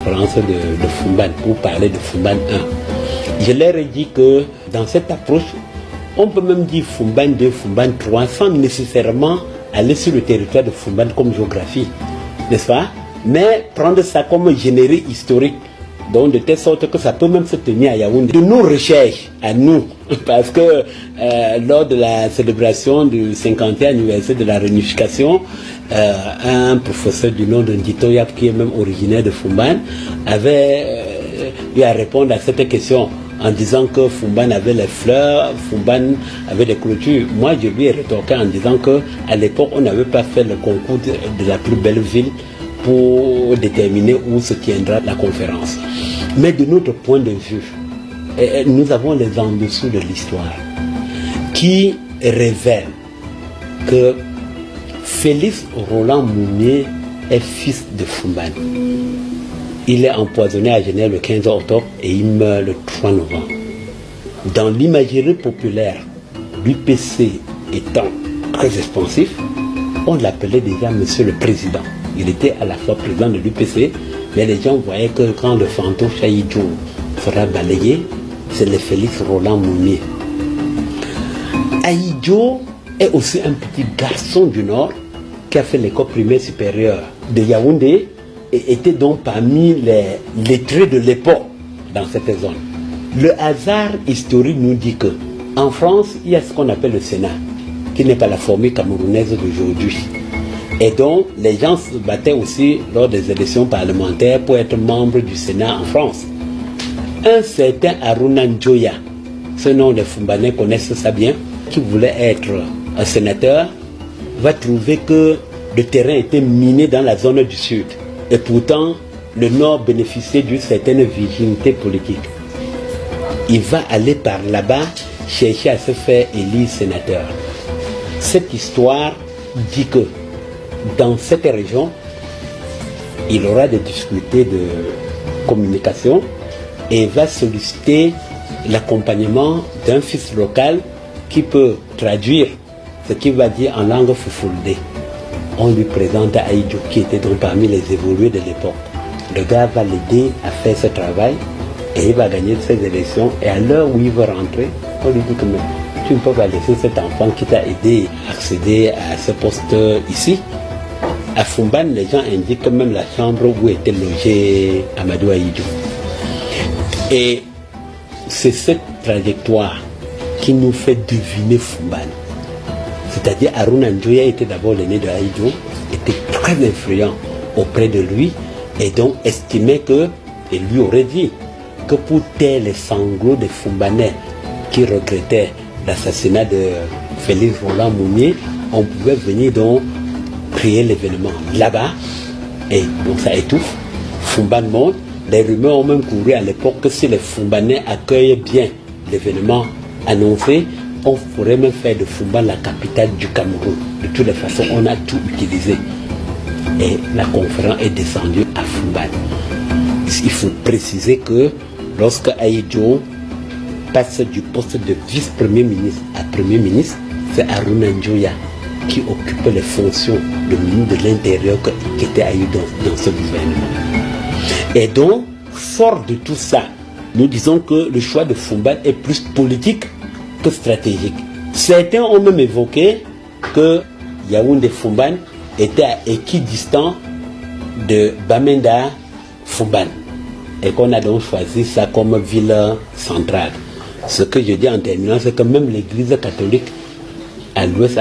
conférence de Foumban pour parler de Foumban 1. Je leur ai dit que dans cette approche, on peut même dire Foumban 2, Foumban 3, sans nécessairement aller sur le territoire de Foumban comme géographie, n'est-ce pas? Mais prendre ça comme générique historique, donc de telle sorte que ça peut même se tenir à Yaoundé. De nos recherches, à nous, parce que lors de la célébration du 50e anniversaire de la réunification, un professeur du nom de Ndito Yap, qui est même originaire de Foumban, avait eu à répondre à cette question en disant que Foumban avait les fleurs, Foumban avait des clôtures. Moi, je lui ai rétorqué en disant qu'à l'époque, on n'avait pas fait le concours de la plus belle ville pour déterminer où se tiendra la conférence. Mais de notre point de vue, nous avons les en-dessous de l'histoire qui révèlent que Félix Roland Mounier est fils de Foumban. Il est empoisonné à Genève le 15 octobre et il meurt le 3 novembre. Dans l'imagerie populaire, l'UPC étant très expansif, on l'appelait déjà Monsieur le Président. Il était à la fois président de l'UPC, mais les gens voyaient que quand le fantôme Chaïdjo sera balayé, c'est le Félix Roland Mounier. Aïdjo est aussi un petit garçon du Nord qui a fait l'école primaire supérieure de Yaoundé et était donc parmi les lettrés de l'époque dans cette zone. Le hasard historique nous dit que en France, il y a ce qu'on appelle le Sénat, qui n'est pas la formule camerounaise d'aujourd'hui. Et donc, les gens se battaient aussi lors des élections parlementaires pour être membre du Sénat en France. Un certain Aruna Njoya, ce nom les Foumbanais connaissent ça bien, qui voulait être un sénateur, va trouver que le terrain était miné dans la zone du Sud. Et pourtant, le Nord bénéficiait d'une certaine virginité politique. Il va aller par là-bas chercher à se faire élire sénateur. Cette histoire dit que dans cette région, il aura des difficultés de communication et va solliciter l'accompagnement d'un fils local qui peut traduire ce qu'il va dire en langue foufoulde. On lui présente Aïdjo qui était donc parmi les évolués de l'époque. Le gars va l'aider à faire ce travail et il va gagner ses élections. Et à l'heure où il veut rentrer, on lui dit que tu ne peux pas laisser cet enfant qui t'a aidé à accéder à ce poste ici. À Foumban, les gens indiquent même la chambre où était logé Amadou Aïdjo. Et c'est cette trajectoire qui nous fait deviner Foumban. C'est-à-dire Aruna Njoya était d'abord l'aîné de Aïdjo, était très influent auprès de lui et donc estimait que, et lui aurait dit, que pour taire les sanglots des Foumbanais qui regrettaient l'assassinat de Félix Roland Mounier, on pouvait venir donc créer l'événement là-bas et donc ça étouffe. Foumban monte. Les rumeurs ont même couru à l'époque que si les Foumbanais accueillent bien l'événement annoncé, on pourrait même faire de Foumban la capitale du Cameroun. De toutes les façons, on a tout utilisé. Et la conférence est descendue à Foumban. Il faut préciser que lorsque Aïdjo passe du poste de vice-premier ministre à premier ministre, c'est Aruna Njoya qui occupe les fonctions de ministre de l'Intérieur qui était Aïdjo dans ce gouvernement. Et donc, fort de tout ça, nous disons que le choix de Foumban est plus politique que stratégique. Certains ont même évoqué que Yaoundé Foumban était à équidistant de Bamenda Foumban et qu'on a donc choisi ça comme ville centrale. Ce que je dis en terminant, c'est que même l'église catholique à l'ouest